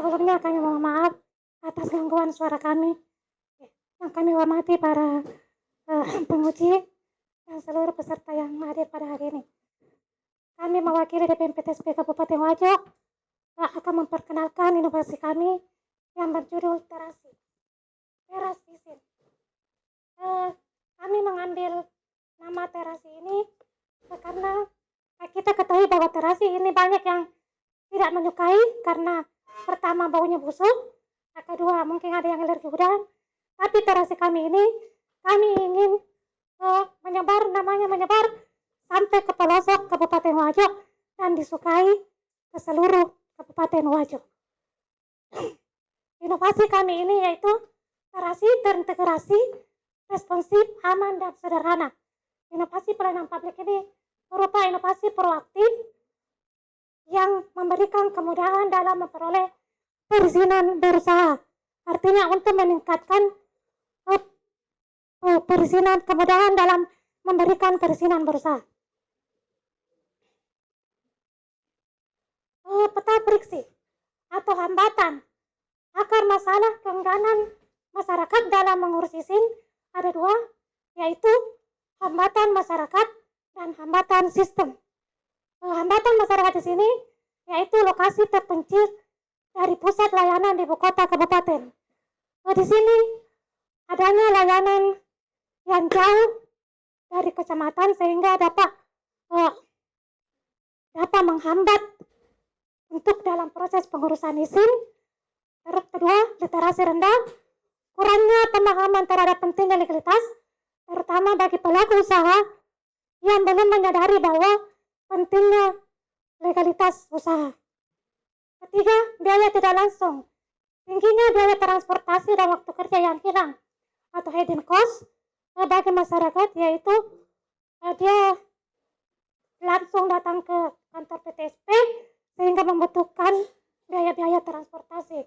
Sebelumnya kami mohon maaf atas gangguan suara kami. Yang kami hormati para penguji dan seluruh peserta yang hadir pada hari ini. Kami mewakili DPMPTSP Kabupaten Wajo akan memperkenalkan inovasi kami yang berjudul terasi. Terasisin. Kami mengambil nama terasi ini karena kita ketahui bahwa terasi ini banyak yang tidak menyukai karena pertama baunya busuk, kedua mungkin ada yang alergi udang. Tapi terasi kami ini kami ingin menyebar sampai ke pelosok Kabupaten Wajo dan disukai ke seluruh Kabupaten Wajo. Inovasi kami ini yaitu terasi terintegrasi, responsif, aman, dan sederhana. Inovasi pelayanan publik ini berupa inovasi proaktif yang memberikan kemudahan dalam memperoleh perizinan berusaha. Artinya untuk meningkatkan perizinan, kemudahan dalam memberikan perizinan berusaha. Peta friksi atau hambatan akar masalah keengganan masyarakat dalam mengurus izin ada dua, yaitu hambatan masyarakat dan hambatan sistem. Hambatan masyarakat di sini yaitu lokasi terpencil dari pusat layanan di ibu kota kabupaten. Di sini adanya layanan yang jauh dari kecamatan sehingga dapat menghambat untuk dalam proses pengurusan izin. Terus kedua, literasi rendah, kurangnya pemahaman terhadap pentingnya legalitas, terutama bagi pelaku usaha yang belum menyadari bahwa pentingnya legalitas usaha. Ketiga, biaya tidak langsung, tingginya biaya transportasi dan waktu kerja yang hilang atau hidden cost bagi masyarakat, yaitu dia langsung datang ke kantor PTSP sehingga membutuhkan biaya-biaya transportasi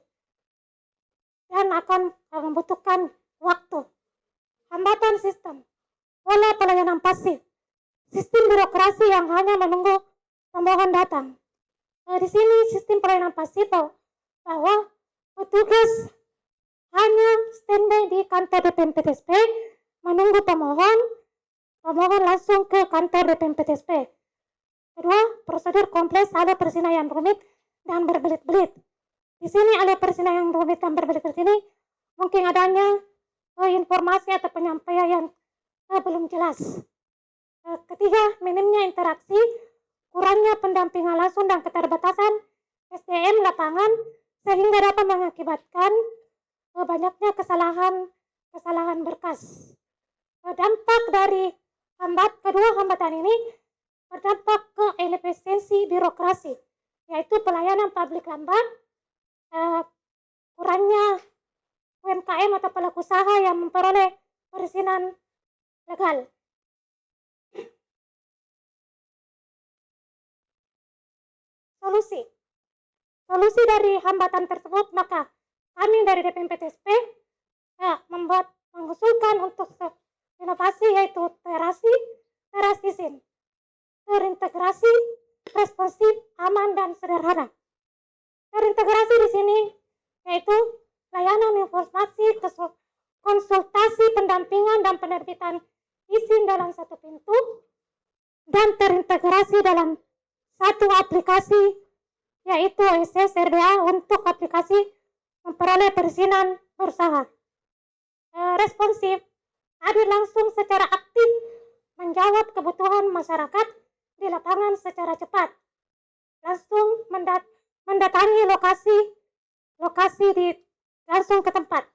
dan akan membutuhkan waktu. Hambatan sistem, pola pelayanan pasif, sistem birokrasi yang hanya menunggu pemohon datang. Di sini sistem pelayanan pasif bahwa petugas hanya standby di kantor DPMPTSP menunggu pemohon langsung ke kantor DPMPTSP. Kedua, prosedur kompleks ada perizinan yang rumit dan berbelit-belit. Di sini ada perizinan yang rumit dan berbelit-belit ini mungkin adanya informasi atau penyampaian yang belum jelas. Ketiga, minimnya interaksi, kurangnya pendampingan langsung dan keterbatasan SDM lapangan sehingga dapat mengakibatkan banyaknya kesalahan berkas. Dampak dari kedua hambatan ini berdampak ke inefisiensi birokrasi, yaitu pelayanan publik lambat, kurangnya UMKM atau pelaku usaha yang memperoleh perizinan legal. Solusi dari hambatan tersebut, maka kami dari DPMPTSP mengusulkan untuk inovasi yaitu terasisin, terintegrasi, responsif, aman, dan sederhana. Terintegrasi di sini yaitu layanan informasi, konsultasi, pendampingan, dan penerbitan izin dalam satu pintu, dan terintegrasi dalam satu aplikasi yaitu OSS RDA untuk aplikasi memperoleh perizinan berusaha. Responsif, hadir langsung secara aktif menjawab kebutuhan masyarakat di lapangan secara cepat, langsung mendatangi lokasi langsung ke tempat.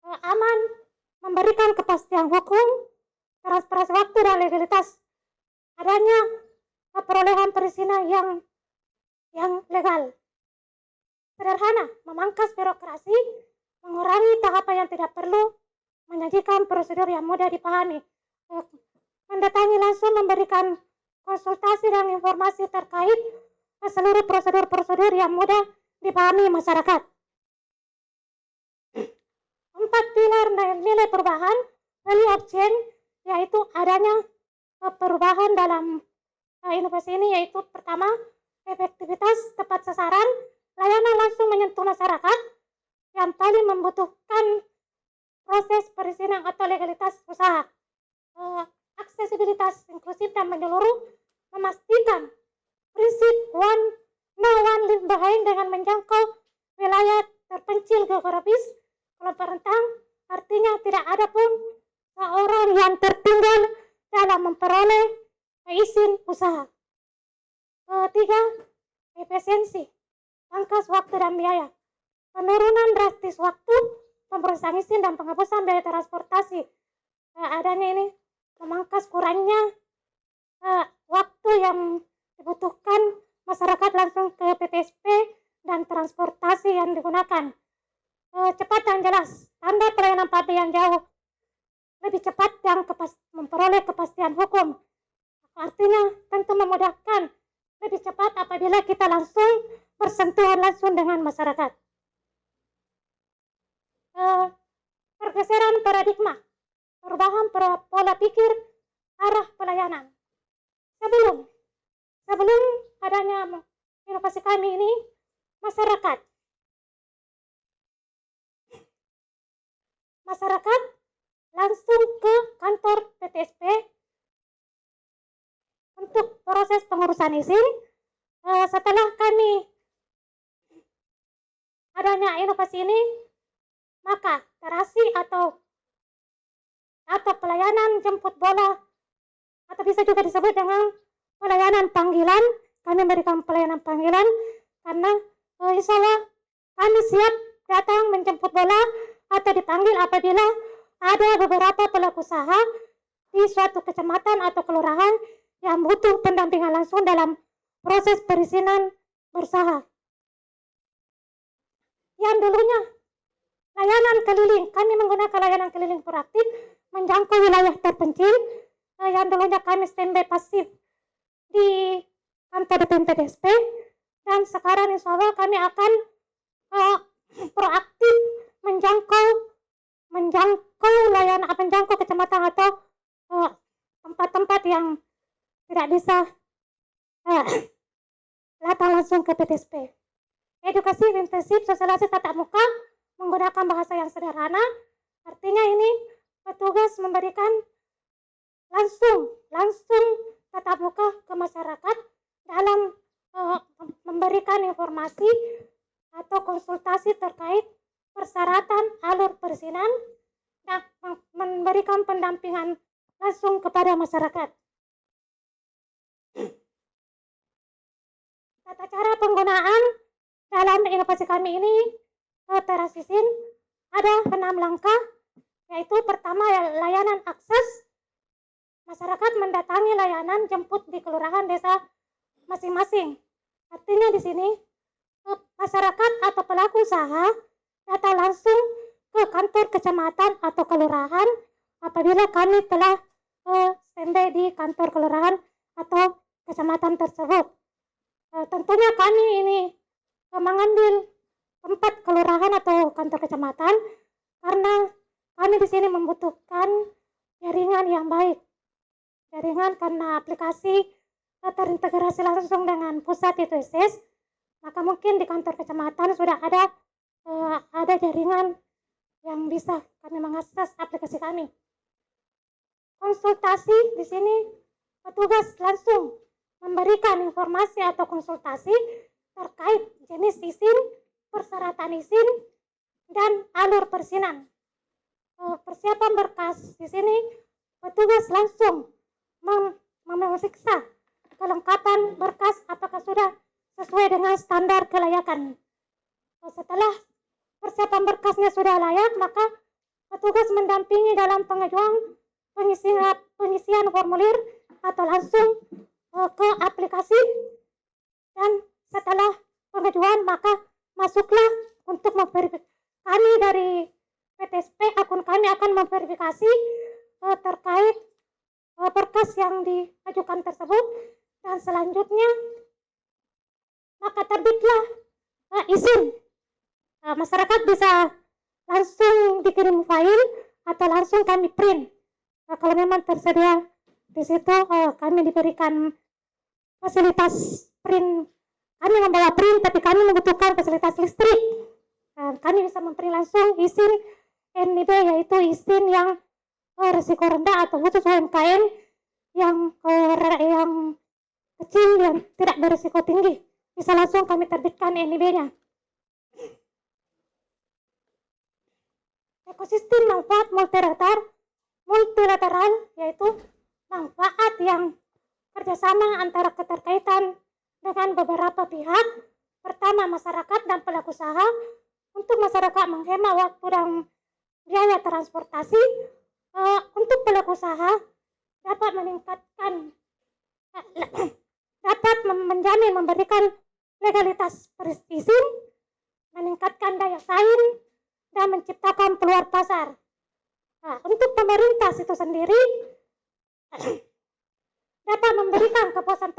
Aman, memberikan kepastian hukum, transparansi waktu dan legalitas, adanya perolehan perizinan yang legal. Sederhana, memangkas birokrasi, mengurangi tahapan yang tidak perlu, menyajikan prosedur yang mudah dipahami, mendatangi langsung, memberikan konsultasi dan informasi terkait seluruh prosedur-prosedur yang mudah dipahami masyarakat. 4 pilar nilai perubahan, value of change, yaitu adanya perubahan dalam inovasi ini, yaitu pertama, efektivitas tepat sasaran, layanan langsung menyentuh masyarakat yang paling membutuhkan proses perizinan atau legalitas usaha. Aksesibilitas inklusif dan menyeluruh memastikan prinsip one leave behind dengan menjangkau wilayah terpencil geografis kelompok rentan, artinya tidak ada pun seorang yang tertinggal dalam memperoleh izin usaha. Ketiga, efisiensi, pangkas waktu dan biaya. Penurunan drastis waktu pemrosesan izin dan penghapusan biaya transportasi. Adanya ini memangkas kurangnya waktu yang dibutuhkan masyarakat langsung ke PTSP dan transportasi yang digunakan. Cepat dan jelas, standar pelayanan publik yang jauh lebih cepat dan memperoleh kepastian hukum. Artinya tentu memudahkan lebih cepat apabila kita langsung bersentuhan langsung dengan masyarakat. Pergeseran paradigma, perubahan pola pikir arah pelayanan. Sebelum adanya inovasi kami ini, masyarakat langsung ke kantor PTSP untuk proses pengurusan izin. Setelah kami adanya inovasi ini, maka terasi atau pelayanan jemput bola atau bisa juga disebut dengan pelayanan panggilan. Kami memberikan pelayanan panggilan karena insya Allah kami siap datang menjemput bola atau dipanggil apabila ada beberapa pelaku usaha di suatu kecamatan atau kelurahan yang butuh pendampingan langsung dalam proses perizinan berusaha. Yang dulunya layanan keliling, kami menggunakan layanan keliling proaktif menjangkau wilayah terpencil. Yang dulunya kami standby pasif di kantor PTSP, dan sekarang insya Allah kami akan proaktif menjangkau kecamatan atau tempat-tempat yang tidak bisa datang langsung ke PTSP. Edukasi intensif sosialisasi tatap muka menggunakan bahasa yang sederhana, artinya ini petugas memberikan langsung tatap muka ke masyarakat dalam memberikan informasi atau konsultasi terkait persyaratan alur perizinan dan memberikan pendampingan langsung kepada masyarakat. Tata cara penggunaan dalam inovasi kami ini terasisin ada 6 langkah, yaitu pertama layanan akses. Masyarakat mendatangi layanan jemput di kelurahan desa masing-masing. Artinya di sini masyarakat atau pelaku usaha datang langsung ke kantor kecamatan atau kelurahan apabila kami telah standby di kantor kelurahan atau kecamatan tersebut. Tentunya kami ini mengambil tempat kelurahan atau kantor kecamatan karena kami di sini membutuhkan jaringan yang baik. Jaringan karena aplikasi terintegrasi langsung dengan pusat ITSS, maka mungkin di kantor kecamatan sudah ada jaringan yang bisa kami mengakses aplikasi kami. Konsultasi di sini petugas langsung memberikan informasi atau konsultasi terkait jenis izin, persyaratan izin, dan alur perizinan. Persiapan berkas di sini petugas langsung memeriksa kelengkapan berkas apakah sudah sesuai dengan standar kelayakan. Setelah persiapan berkasnya sudah layak, maka petugas mendampingi dalam pengisian formulir atau langsung ke aplikasi, dan setelah pengajuan maka masuklah untuk memverifikasi. Kami dari PTSP, akun kami akan memverifikasi terkait berkas yang diajukan tersebut, dan selanjutnya maka terbitlah izin. Masyarakat bisa langsung dikirim file atau langsung kami print. Kalau memang tersedia di situ kami diberikan fasilitas print kami membawa print tapi kami membutuhkan fasilitas listrik. Kami bisa memberi langsung izin NIB, yaitu izin yang risiko rendah atau khusus UMKM yang kecil yang tidak berisiko tinggi. Bisa langsung kami terbitkan NIB-nya. Ekosistem manfaat multilateral yaitu manfaat yang kerjasama antara keterkaitan dengan beberapa pihak. Pertama, masyarakat dan pelaku usaha. Untuk masyarakat menghemat waktu dan biaya transportasi. Untuk pelaku usaha dapat meningkatkan dapat menjamin memberikan legalitas izin, meningkatkan daya saing, dan menciptakan peluang pasar. Untuk pemerintah itu sendiri dapat memberikan kepuasan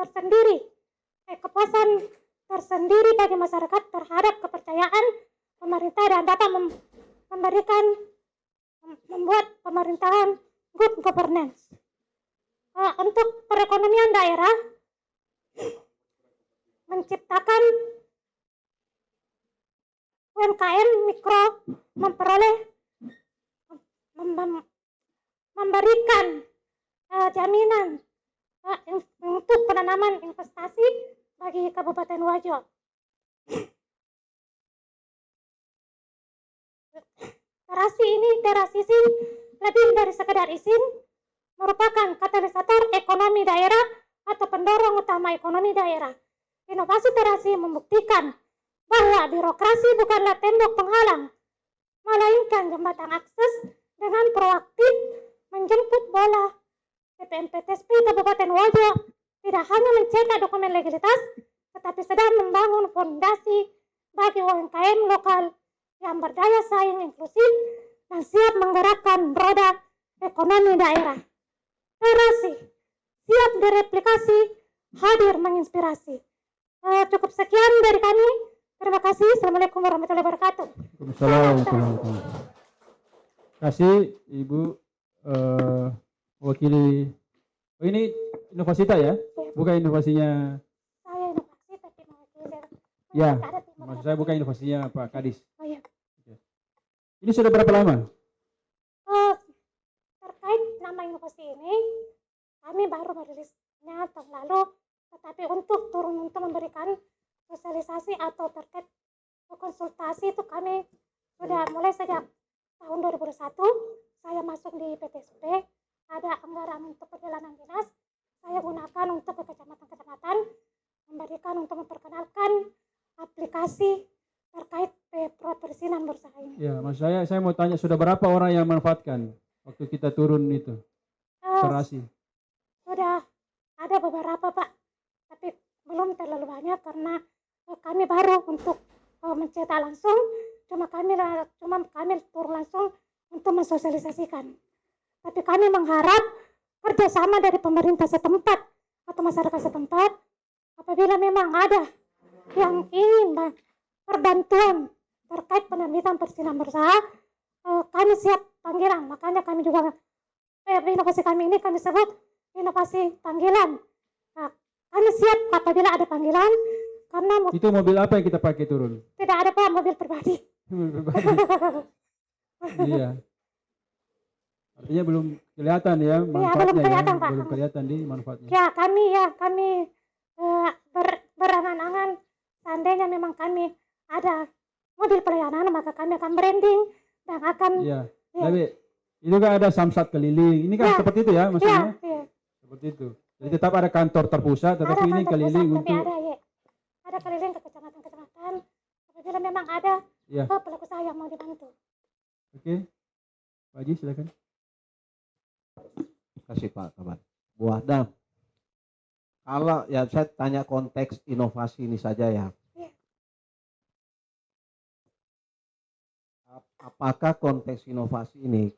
tersendiri bagi masyarakat terhadap kepercayaan pemerintah dan dapat membuat pemerintahan good governance. Untuk perekonomian daerah, menciptakan UMKM mikro memberikan jaminan untuk penanaman investasi bagi Kabupaten Wajo. Teras izin lebih dari sekedar izin, merupakan katalisator ekonomi daerah atau pendorong utama ekonomi daerah. Inovasi terasi membuktikan bahwa birokrasi bukanlah tembok penghalang, melainkan jembatan akses. Dengan proaktif menjemput bola, PPMPTSP Kabupaten Wajo tidak hanya mencetak dokumen legalitas, tetapi sedang membangun fondasi bagi UMKM lokal yang berdaya saing, inklusif, dan siap menggerakkan roda ekonomi daerah. Terasi siap direplikasi, hadir menginspirasi. Cukup sekian dari kami. Terima kasih. Assalamualaikum warahmatullahi wabarakatuh. Assalamualaikum. Kasih Ibu wakili. Oh, ini Inovasita ya? Bukan inovasinya. Saya inovasi tapi mewakili. Ya, maksud saya bukan inovasinya Pak Kadis. Oh iya. Ini sudah berapa lama? Terkait nama inovasi ini, kami baru merilisnya tahun lalu, tetapi untuk memberikan sosialisasi atau terkait konsultasi itu kami sudah mulai sejak tahun 2021. Saya masuk di PTSP, ada anggaran untuk perjalanan dinas, saya gunakan untuk ke kecamatan-kecamatan, memberikan untuk memperkenalkan aplikasi terkait perizinan berusaha ini. Ya, maksud saya mau tanya, sudah berapa orang yang manfaatkan waktu kita turun itu? Terasi. Sudah ada beberapa Pak, tapi belum terlalu banyak karena kami baru untuk mencetak langsung, cuma kami turun langsung untuk mensosialisasikan. Tapi kami mengharap kerjasama dari pemerintah setempat atau masyarakat setempat, apabila memang ada yang ingin perbantuan terkait penerbitan perizinan berusaha, kami siap panggilan. Makanya kami juga inovasi kami ini kami sebut inovasi panggilan. Kami siap apabila ada panggilan, karena itu mobil apa yang kita pakai turun? Tidak ada Pak, mobil pribadi. Iya. Artinya belum kelihatan ya manfaatnya. Ya, belum kelihatan, ya? Pak. Belum kelihatan di manfaatnya. Ya, kami berangan-angan seandainya memang kami ada mobil pelayanan, maka kami akan branding dan akan. Iya. Tapi itu kan ada samsat keliling. Ini kan seperti itu ya maksudnya. Iya. Seperti itu. Jadi tetap ada kantor terpusat, tetapi ini keliling pusat, untuk. Tapi ada keliling ke kecamatan-kecamatan. Apabila memang ada pelaku usaha yang mau dibantu. Oke. Pak Haji silakan. Terima kasih Pak Kabar. Bu Adam, kalau ya saya tanya konteks inovasi ini saja ya. Apakah konteks inovasi ini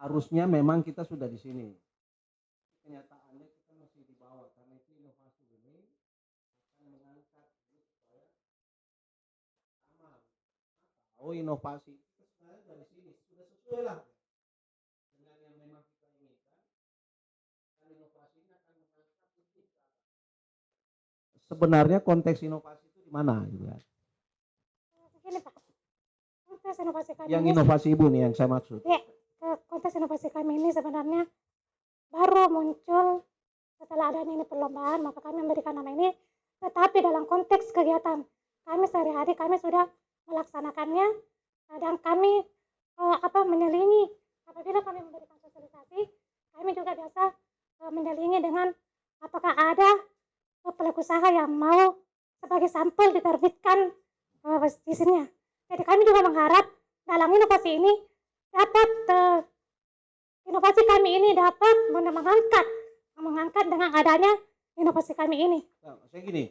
harusnya memang kita sudah di sini. Kenyataannya kita masih di bawah karena itu inovasi ini akan mengangkat supaya aman. Oh inovasi itu sebenarnya dari sini sudah sesuai lah dengan yang memang kita inginkan. Dan inovasi ini akan mengangkat lebih ke atas. sebenarnya konteks inovasi itu di mana gitu kan. Begini Pak, konteks inovasi kami Yang ini, inovasi Ibu nih yang saya maksud. ya, konteks inovasi kami ini sebenarnya baru muncul setelah adanya ini perlombaan, maka kami memberikan nama ini. Tetapi dalam konteks kegiatan kami sehari-hari kami sudah melaksanakannya, dan kami menyelingi apabila kami memberikan sosialisasi, kami juga biasa menyelingi dengan apakah ada pelaku usaha yang mau sebagai sampel diterbitkan izinnya. Jadi kami juga mengharap dalam inovasi ini dapat inovasi kami ini dapat mengangkat dengan adanya inovasi kami ini. Nah, saya gini,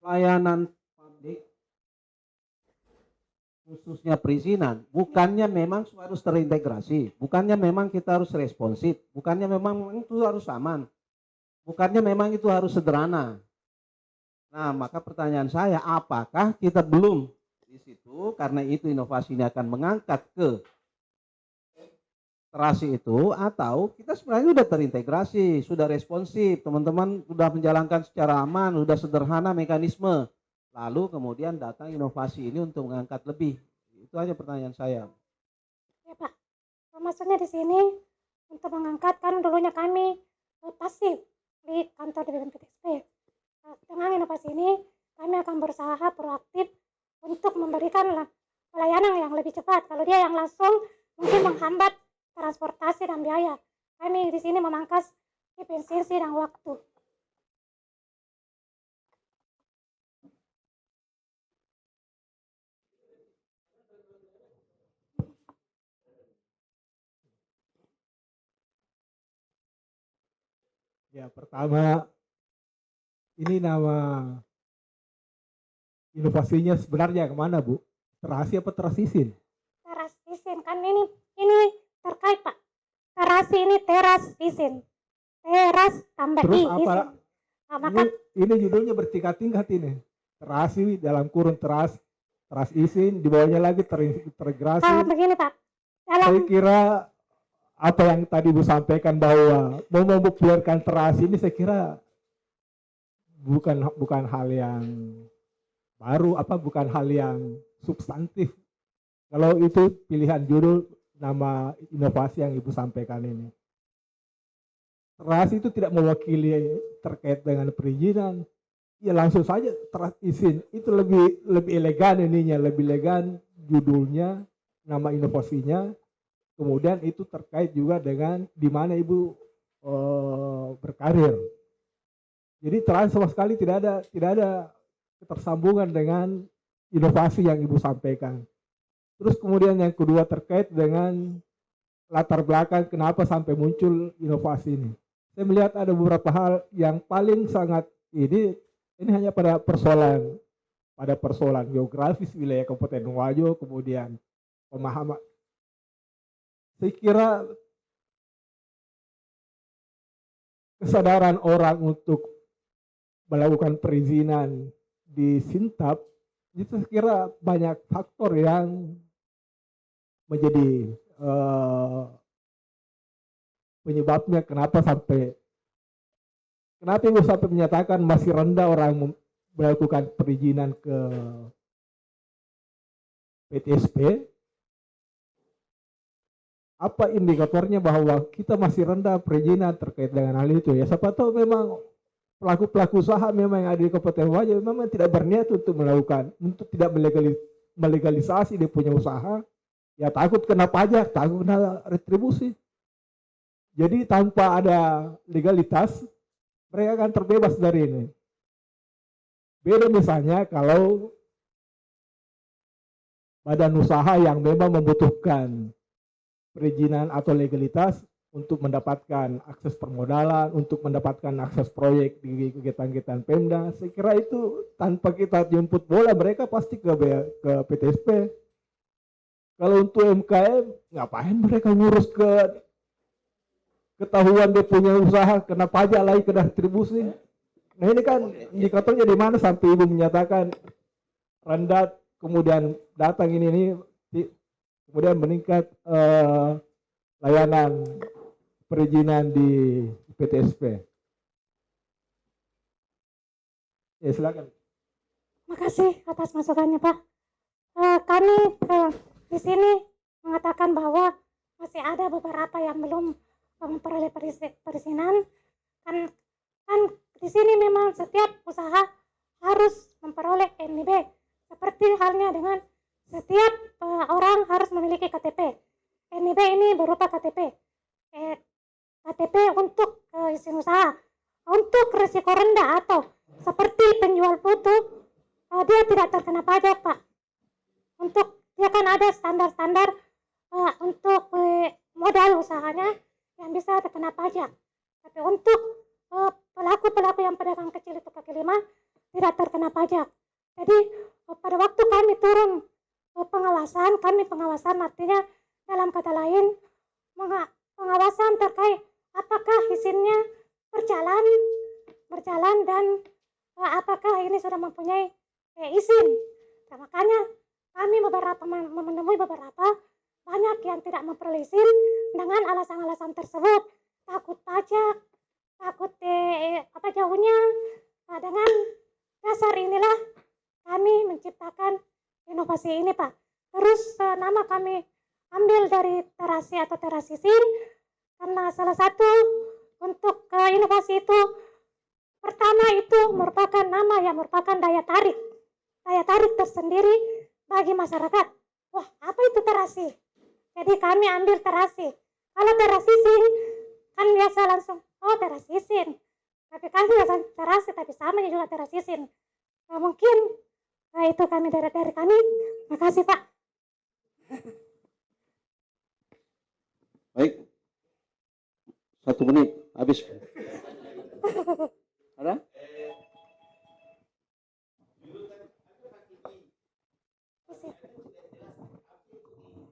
pelayanan publik khususnya perizinan, bukannya memang harus terintegrasi, bukannya memang kita harus responsif, bukannya memang itu harus aman, bukannya memang itu harus sederhana. Nah, maka pertanyaan saya, apakah kita belum di situ karena itu inovasi ini akan mengangkat ke terasi itu, atau kita sebenarnya sudah terintegrasi, sudah responsif, teman-teman sudah menjalankan secara aman, sudah sederhana mekanisme. Lalu kemudian datang inovasi ini untuk mengangkat lebih. Itu aja pertanyaan saya. Ya Pak, maksudnya di sini untuk mengangkat kan dulunya kami pasif di kantor di BPTSP. Dengan inovasi ini kami akan berusaha proaktif untuk memberikan pelayanan yang lebih cepat. Kalau dia yang langsung mungkin menghambat transportasi dan biaya. Kami di sini memangkas efisiensi dan waktu. Ya, pertama, ini nama inovasinya sebenarnya kemana, Bu? Terasi apa terasisin? Teras isin kan ini terkait Pak. Terasi ini teras isin. Teras tambah Terus i apa? isin. Nah, maka Ini judulnya bertingkat-tingkat ini. Terasi dalam kurun teras isin, di bawahnya lagi terintegrasi. begini Pak. Saya Dalam kira apa yang tadi Bu sampaikan bahwa mau mempopulerkan terasi ini saya kira bukan hal yang baru, bukan hal yang substantif. Kalau itu pilihan judul nama inovasi yang Ibu sampaikan ini. Terasi itu tidak mewakili terkait dengan perizinan. Ya langsung saja teras izin. Itu lebih elegan ininya, lebih elegan judulnya, nama inovasinya. Kemudian itu terkait juga dengan di mana Ibu berkarir. Jadi terasi sama sekali tidak ada ketersambungan dengan inovasi yang Ibu sampaikan. Terus kemudian yang kedua terkait dengan latar belakang kenapa sampai muncul inovasi ini. Saya melihat ada beberapa hal yang paling sangat ini hanya pada persoalan geografis wilayah Kabupaten Wajo, kemudian pemahaman. Saya kira kesadaran orang untuk melakukan perizinan di Sintap itu saya kira banyak faktor yang menjadi penyebabnya kenapa Ibu sampai menyatakan masih rendah orang melakukan perizinan ke PTSP. Apa indikatornya bahwa kita masih rendah perizinan terkait dengan hal itu ya? Siapa tahu memang pelaku usaha memang yang ada di Kabupaten Wajo memang tidak berniat untuk tidak melegalisasi dia punya usaha, ya takut kena pajak, takut kena retribusi. Jadi tanpa ada legalitas, mereka akan terbebas dari ini. Beda misalnya kalau badan usaha yang memang membutuhkan perizinan atau legalitas untuk mendapatkan akses permodalan, untuk mendapatkan akses proyek di kegiatan-kegiatan Pemda. Saya kira itu tanpa kita jemput bola, mereka pasti ke PTSP. Kalau untuk UMKM, ngapain mereka ngurus ketahuan dia punya usaha, kena pajak lagi, kena retribusi. Nah ini kan indikatornya di mana sampai Ibu menyatakan rendah, kemudian datang ini kemudian meningkat layanan perizinan di PTSP. Ya silakan. Makasih atas masukannya, Pak. Kami di sini mengatakan bahwa masih ada beberapa yang belum memperoleh perizinan. Kan di sini memang setiap usaha harus memperoleh NIB. Seperti halnya dengan setiap orang harus memiliki KTP. NIB ini berupa KTP. KTP untuk izin usaha. Untuk risiko rendah atau seperti penjual putu, dia tidak terkena pajak, Pak. Untuk dia kan ada standar-standar untuk modal usahanya yang bisa terkena pajak. Tapi untuk pelaku-pelaku yang pedagang kecil itu kaki lima tidak terkena pajak. Jadi pada waktu kami turun pengawasan artinya dalam kata lain pengawasan terkait apakah izinnya berjalan dan apakah ini sudah mempunyai izin. Nah, makanya kami menemui beberapa banyak yang tidak memperoleh izin dengan alasan-alasan tersebut, takut pajak, takut jauhnya. Nah, dengan dasar inilah kami menciptakan inovasi ini, Pak. Terus nama kami ambil dari terasi atau terasisin karena salah satu untuk inovasi itu pertama itu merupakan nama yang merupakan daya tarik tersendiri bagi masyarakat. Wah, apa itu terasi? Jadi kami ambil terasi. Kalau terasisin kan biasa langsung terasisin. Tapi kami biasa terasi, tapi sama juga terasisin. Nah, mungkin itu kami dari kami. Makasih, Pak. Baik. 1 menit habis. Ada?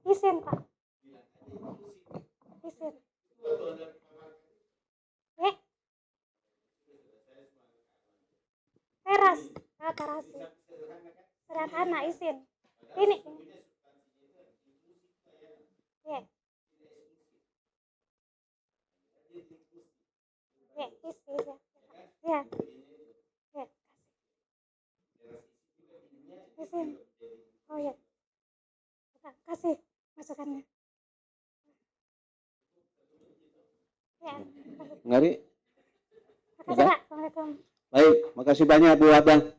Izin, Pak. Izin. Terasi. Sederhana izin. Ini. Ya. Ya, izin. Ya. Ya. Izin. Oh ya. Kasih masukannya. Ya. Ngari? Makasih, Pak. Assalamualaikum. Baik, makasih banyak Bu Abang.